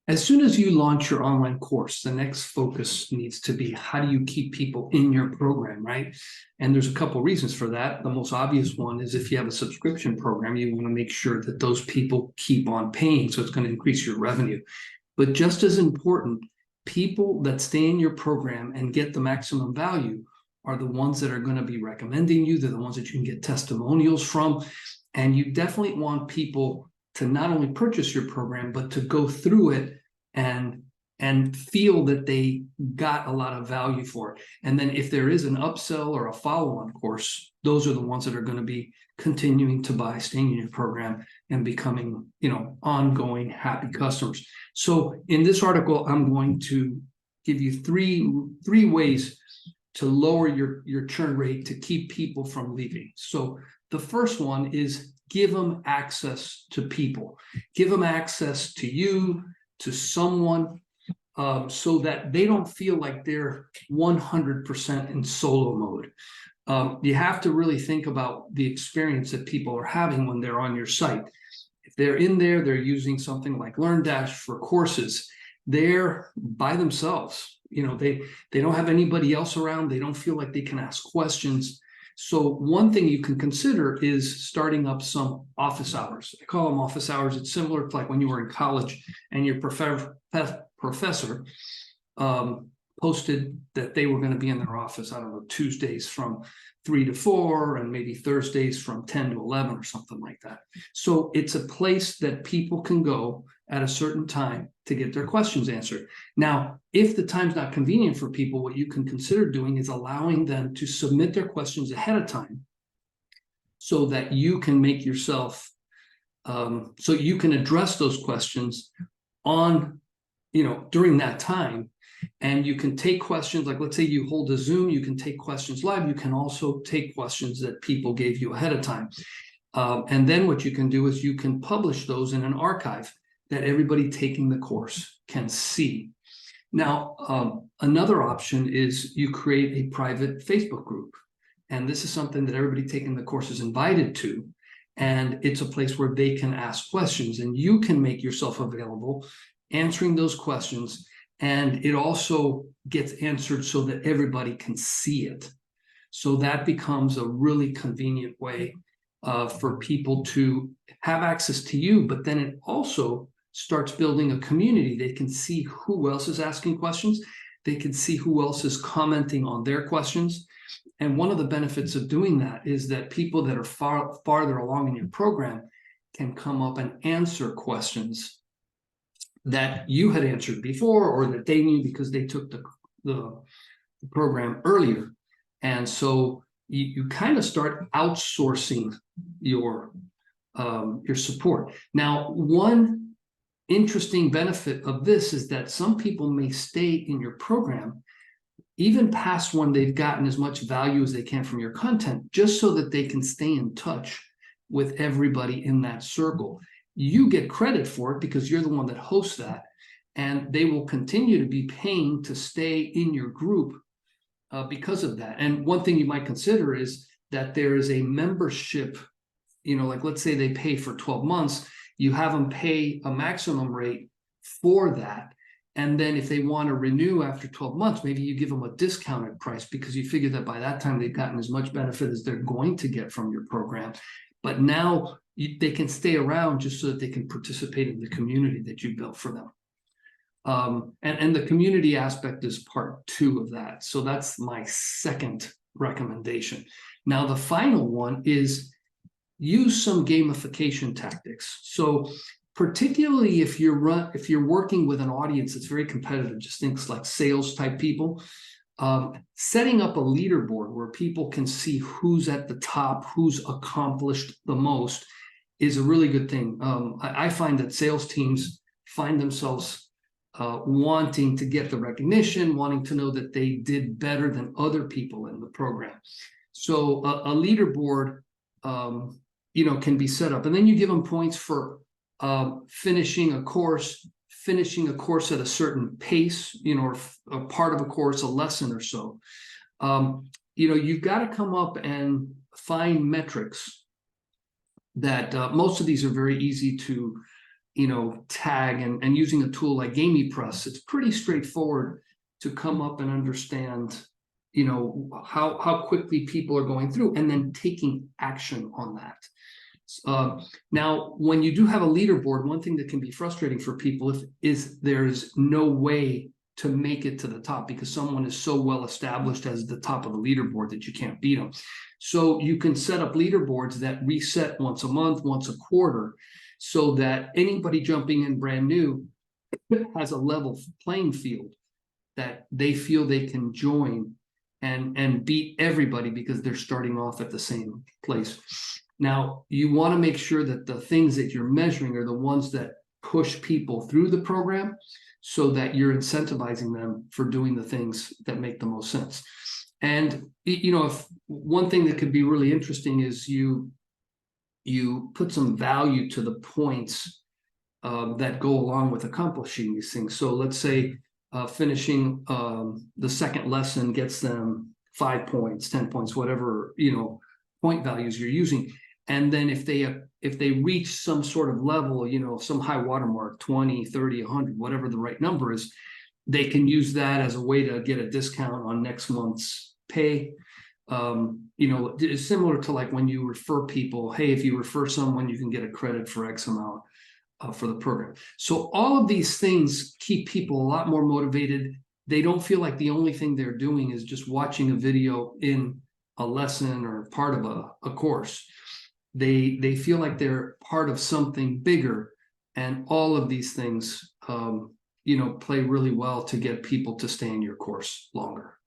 As soon as you launch your online course, the next focus needs to be, how do you keep people in your program, right? And there's a couple reasons for that. The most obvious one is if you have a subscription program, you want to make sure that those people keep on paying, so it's going to increase your revenue. But just as important, people that stay in your program and get the maximum value are the ones that are going to be recommending you. They're the ones that you can get testimonials from. And you definitely want people to not only purchase your program, but to go through it and feel that they got a lot of value for it. And then if there is an upsell or a follow-on course, those are the ones that are going to be continuing to buy, staying in your program, and becoming, ongoing happy customers. So in this article, I'm going to give you three ways to lower your churn rate to keep people from leaving. So the first one is give them access to people. Give them access to you, to someone, so that they don't feel like they're 100% in solo mode. You have to really think about the experience that people are having when they're on your site. If they're in there, they're using something like LearnDash for courses. They're by themselves. They don't have anybody else around. They don't feel like they can ask questions. So one thing you can consider is starting up some office hours. I call them office hours. It's similar to like when you were in college and your professor posted that they were going to be in their office, I don't know, Tuesdays from 3 to 4 and maybe Thursdays from 10 to 11 or something like that. So it's a place that people can go at a certain time to get their questions answered. Now, if the time's not convenient for people, what you can consider doing is allowing them to submit their questions ahead of time so that you can make yourself, so you can address those questions on, during that time. And you can take questions, like let's say you hold a Zoom, you can take questions live. You can also take questions that people gave you ahead of time. And then what you can do is you can publish those in an archive that everybody taking the course can see. Now, another option is you create a private Facebook group. And this is something that everybody taking the course is invited to. And it's a place where they can ask questions and you can make yourself available answering those questions. And it also gets answered so that everybody can see it. So that becomes a really convenient way for people to have access to you, but then it also starts building a community. They can see who else is asking questions. They can see who else is commenting on their questions. And one of the benefits of doing that is that people that are farther along in your program can come up and answer questions that you had answered before or that they knew because they took the program earlier. And so you kind of start outsourcing your support. Now, one interesting benefit of this is that some people may stay in your program even past when they've gotten as much value as they can from your content, just so that they can stay in touch with everybody in that circle. You get credit for it because you're the one that hosts that, and they will continue to be paying to stay in your group because of that. And one thing you might consider is that there is a membership, like let's say they pay for 12 months, you have them pay a maximum rate for that. And then if they want to renew after 12 months, maybe you give them a discounted price because you figure that by that time they've gotten as much benefit as they're going to get from your program. But now they can stay around just so that they can participate in the community that you built for them. And the community aspect is part 2 of that. So that's my second recommendation. Now, the final one is use some gamification tactics. So particularly if you're working with an audience that's very competitive, just think like sales type people, setting up a leaderboard where people can see who's at the top, who's accomplished the most is a really good thing. I find that sales teams find themselves wanting to get the recognition, wanting to know that they did better than other people in the program. So a leaderboard, can be set up, and then you give them points for finishing a course at a certain pace, or a part of a course, a lesson or so. You've got to come up and find metrics that most of these are very easy to tag and using a tool like GameyPress, it's pretty straightforward to come up and understand, how quickly people are going through and then taking action on that. Now, when you do have a leaderboard, one thing that can be frustrating for people is there's no way to make it to the top because someone is so well established as the top of the leaderboard that you can't beat them. So you can set up leaderboards that reset once a month, once a quarter, so that anybody jumping in brand new has a level playing field that they feel they can join and beat everybody because they're starting off at the same place. Now, you want to make sure that the things that you're measuring are the ones that push people through the program so that you're incentivizing them for doing the things that make the most sense. And, if one thing that could be really interesting is you put some value to the points that go along with accomplishing these things. So let's say finishing the second lesson gets them 5 points, 10 points, whatever, point values you're using. And then if they reach some sort of level, some high watermark, 20, 30, 100, whatever the right number is, they can use that as a way to get a discount on next month's pay. It's similar to like when you refer people, hey, if you refer someone, you can get a credit for X amount for the program. So all of these things keep people a lot more motivated. They don't feel like the only thing they're doing is just watching a video in a lesson or part of a course. They feel like they're part of something bigger, and all of these things play really well to get people to stay in your course longer.